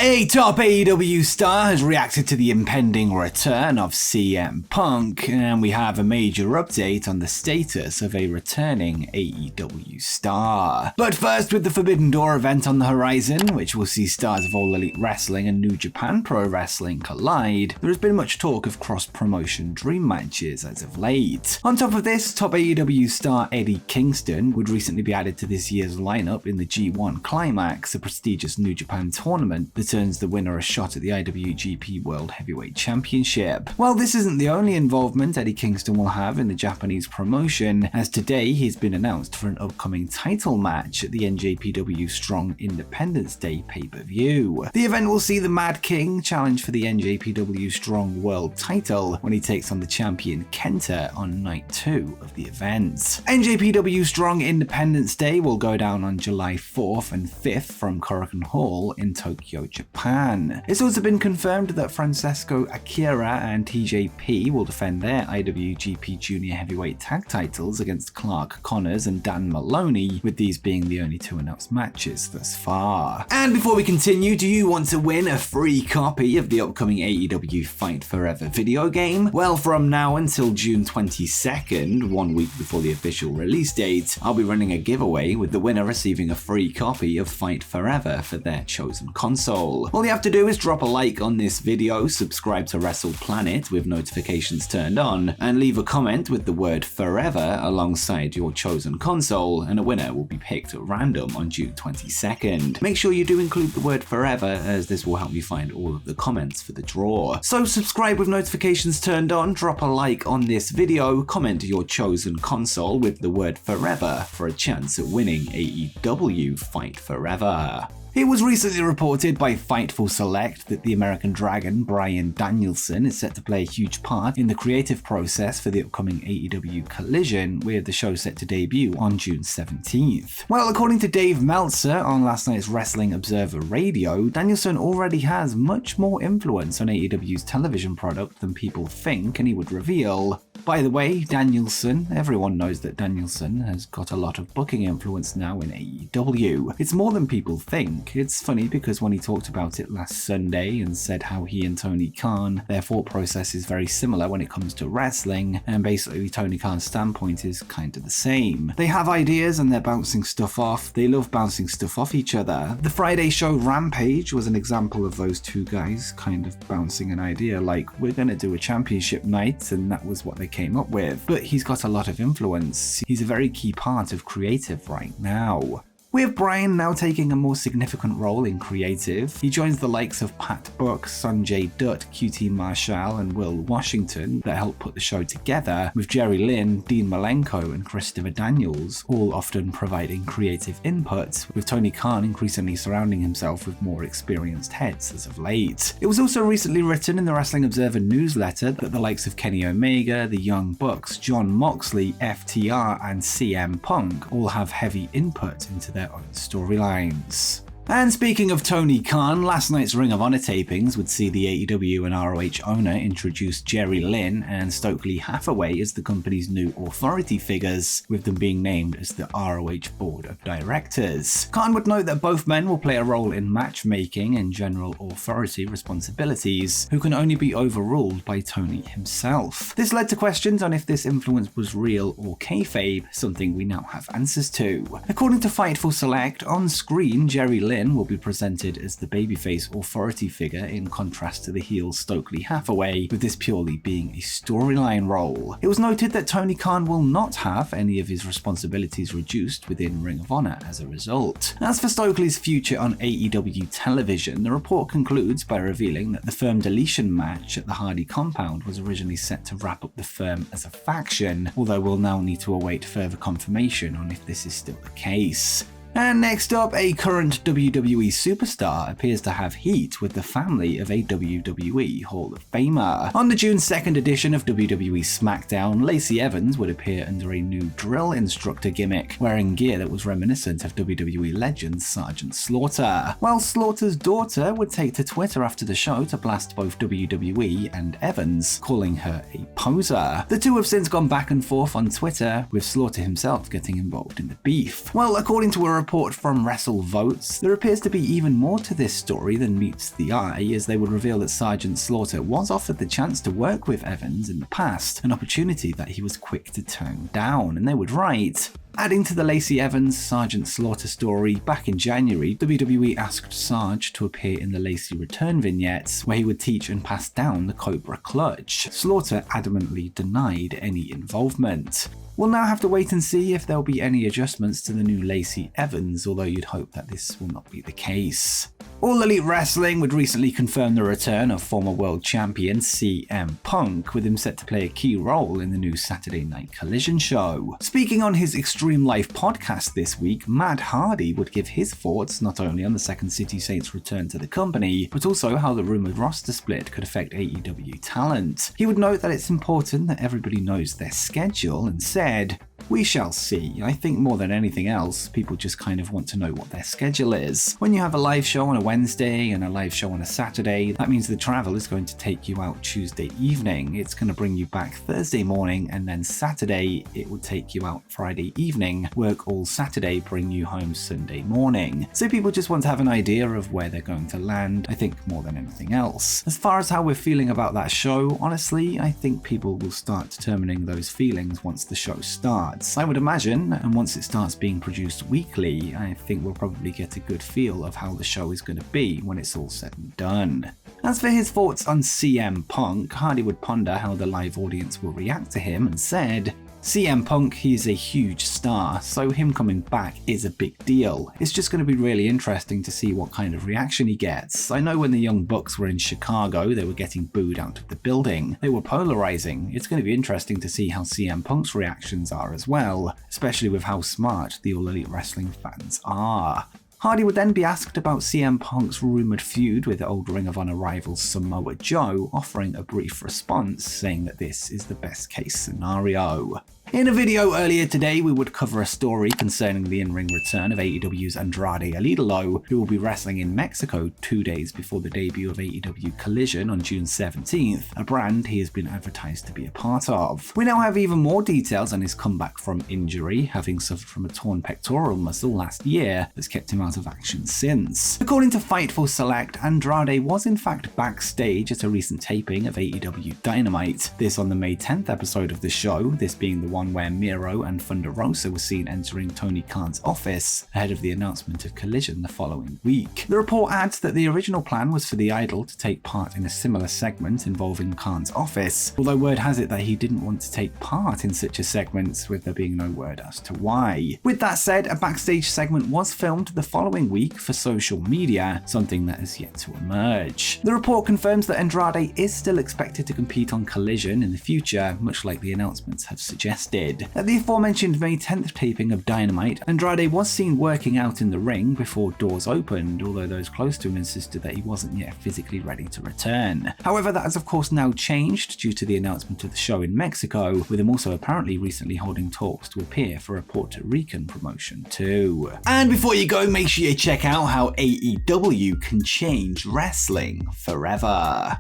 A top AEW star has reacted to the impending return of CM Punk, and we have a major update on the status of a returning AEW star. But first, with the Forbidden Door event on the horizon, which will see stars of All Elite Wrestling and New Japan Pro-Wrestling collide, there has been much talk of cross-promotion dream matches as of late. On top of this, top AEW star Eddie Kingston would recently be added to this year's lineup in the G1 Climax, a prestigious New Japan tournament that turns the winner a shot at the IWGP World Heavyweight Championship. Well, this isn't the only involvement Eddie Kingston will have in the Japanese promotion, as today he's been announced for an upcoming title match at the NJPW Strong Independence Day pay-per-view. The event will see the Mad King challenge for the NJPW Strong World title when he takes on the champion Kenta on night 2 of the event. NJPW Strong Independence Day will go down on July 4th and 5th from Korakuen Hall in Tokyo, Japan. It's also been confirmed that Francesco Akira and TJP will defend their IWGP Junior Heavyweight Tag titles against Clark Connors and Dan Maloney, with these being the only 2 announced matches thus far. And before we continue, do you want to win a free copy of the upcoming AEW Fight Forever video game? Well, from now until June 22nd, 1 week before the official release date, I'll be running a giveaway with the winner receiving a free copy of Fight Forever for their chosen console. All you have to do is drop a like on this video, subscribe to Wrestle Planet with notifications turned on, and leave a comment with the word Forever alongside your chosen console, and a winner will be picked at random on June 22nd. Make sure you do include the word Forever, as this will help me find all of the comments for the draw. So subscribe with notifications turned on, drop a like on this video, comment your chosen console with the word Forever for a chance at winning AEW Fight Forever. It was recently reported by Fightful Select that the American Dragon Bryan Danielson is set to play a huge part in the creative process for the upcoming AEW Collision, with the show set to debut on June 17th. Well, according to Dave Meltzer on last night's Wrestling Observer Radio, Danielson already has much more influence on AEW's television product than people think, and he would reveal. By the way, Danielson, everyone knows that Danielson has got a lot of booking influence now in AEW. It's more than people think. It's funny because when he talked about it last Sunday and said how he and Tony Khan, their thought process is very similar when it comes to wrestling, and basically Tony Khan's standpoint is kind of the same. They have ideas and they're bouncing stuff off. They love bouncing stuff off each other. The Friday show Rampage was an example of those two guys kind of bouncing an idea like, we're going to do a championship night, and that was what they came up with. But he's got a lot of influence. He's a very key part of creative right now. With Bryan now taking a more significant role in creative, he joins the likes of Pat Buck, Sanjay Dutt, QT Marshall, and Will Washington that helped put the show together, with Jerry Lynn, Dean Malenko, and Christopher Daniels all often providing creative input, with Tony Khan increasingly surrounding himself with more experienced heads as of late. It was also recently written in the Wrestling Observer newsletter that the likes of Kenny Omega, the Young Bucks, Jon Moxley, FTR, and CM Punk all have heavy input into their own storylines. And speaking of Tony Khan, last night's Ring of Honor tapings would see the AEW and ROH owner introduce Jerry Lynn and Stokely Hathaway as the company's new authority figures, with them being named as the ROH Board of Directors. Khan would note that both men will play a role in matchmaking and general authority responsibilities, who can only be overruled by Tony himself. This led to questions on if this influence was real or kayfabe, something we now have answers to. According to Fightful Select, on screen, Jerry Lynn will be presented as the babyface authority figure in contrast to the heel Stokely Hathaway, with this purely being a storyline role. It was noted that Tony Khan will not have any of his responsibilities reduced within Ring of Honor as a result. As for Stokely's future on AEW television, the report concludes by revealing that the firm deletion match at the Hardy compound was originally set to wrap up the firm as a faction, although we'll now need to await further confirmation on if this is still the case. And next up, a current WWE superstar appears to have heat with the family of a WWE Hall of Famer. On the June 2nd edition of WWE SmackDown, Lacey Evans would appear under a new drill instructor gimmick, wearing gear that was reminiscent of WWE legend Sergeant Slaughter. While Slaughter's daughter would take to Twitter after the show to blast both WWE and Evans, calling her a poser. The two have since gone back and forth on Twitter, with Slaughter himself getting involved in the beef. Well, according to a report from WrestleVotes, there appears to be even more to this story than meets the eye, as they would reveal that Sergeant Slaughter was offered the chance to work with Evans in the past, an opportunity that he was quick to turn down, and they would write, adding to the Lacey Evans Sergeant Slaughter story, back in January, WWE asked Sarge to appear in the Lacey return vignettes, where he would teach and pass down the Cobra Clutch. Slaughter adamantly denied any involvement. We'll now have to wait and see if there'll be any adjustments to the new Lacey Evans, although you'd hope that this will not be the case. All Elite Wrestling would recently confirm the return of former world champion CM Punk, with him set to play a key role in the new Saturday Night Collision show. Speaking on his Extreme Life podcast this week, Matt Hardy would give his thoughts not only on the Second City Saints' return to the company, but also how the rumored roster split could affect AEW talent. He would note that it's important that everybody knows their schedule and said, "We shall see. I think more than anything else, people just kind of want to know what their schedule is. When you have a live show on a Wednesday and a live show on a Saturday, that means the travel is going to take you out Tuesday evening. It's going to bring you back Thursday morning, and then Saturday, it will take you out Friday evening, work all Saturday, bring you home Sunday morning." So people just want to have an idea of where they're going to land, I think, more than anything else. As far as how we're feeling about that show, honestly, I think people will start determining those feelings once the show starts. I would imagine, and once it starts being produced weekly, I think we'll probably get a good feel of how the show is going to be when it's all said and done. As for his thoughts on CM Punk, Hardy would ponder how the live audience will react to him and said, "CM Punk, he's a huge star, so him coming back is a big deal. It's just going to be really interesting to see what kind of reaction he gets. I know when the Young Bucks were in Chicago, they were getting booed out of the building. They were polarizing. It's going to be interesting to see how CM Punk's reactions are as well, especially with how smart the All Elite Wrestling fans are." Hardy would then be asked about CM Punk's rumoured feud with old Ring of Honor rival Samoa Joe, offering a brief response saying that this is the best case scenario. In a video earlier today, we would cover a story concerning the in-ring return of AEW's Andrade El Idolo, who will be wrestling in Mexico 2 days before the debut of AEW Collision on June 17th, a brand he has been advertised to be a part of. We now have even more details on his comeback from injury, having suffered from a torn pectoral muscle last year that's kept him out of action since. According to Fightful Select, Andrade was in fact backstage at a recent taping of AEW Dynamite. This on the May 10th episode of the show, this being the one where Miro and Thunder Rosa were seen entering Tony Khan's office ahead of the announcement of Collision the following week. The report adds that the original plan was for the Idol to take part in a similar segment involving Khan's office, although word has it that he didn't want to take part in such a segment, with there being no word as to why. With that said, a backstage segment was filmed the following week for social media, something that has yet to emerge. The report confirms that Andrade is still expected to compete on Collision in the future, much like the announcements have suggested. At the aforementioned May 10th taping of Dynamite, Andrade was seen working out in the ring before doors opened, although those close to him insisted that he wasn't yet physically ready to return. However, that has of course now changed due to the announcement of the show in Mexico, with him also apparently recently holding talks to appear for a Puerto Rican promotion too. And before you go, make sure you check out how AEW can change wrestling forever.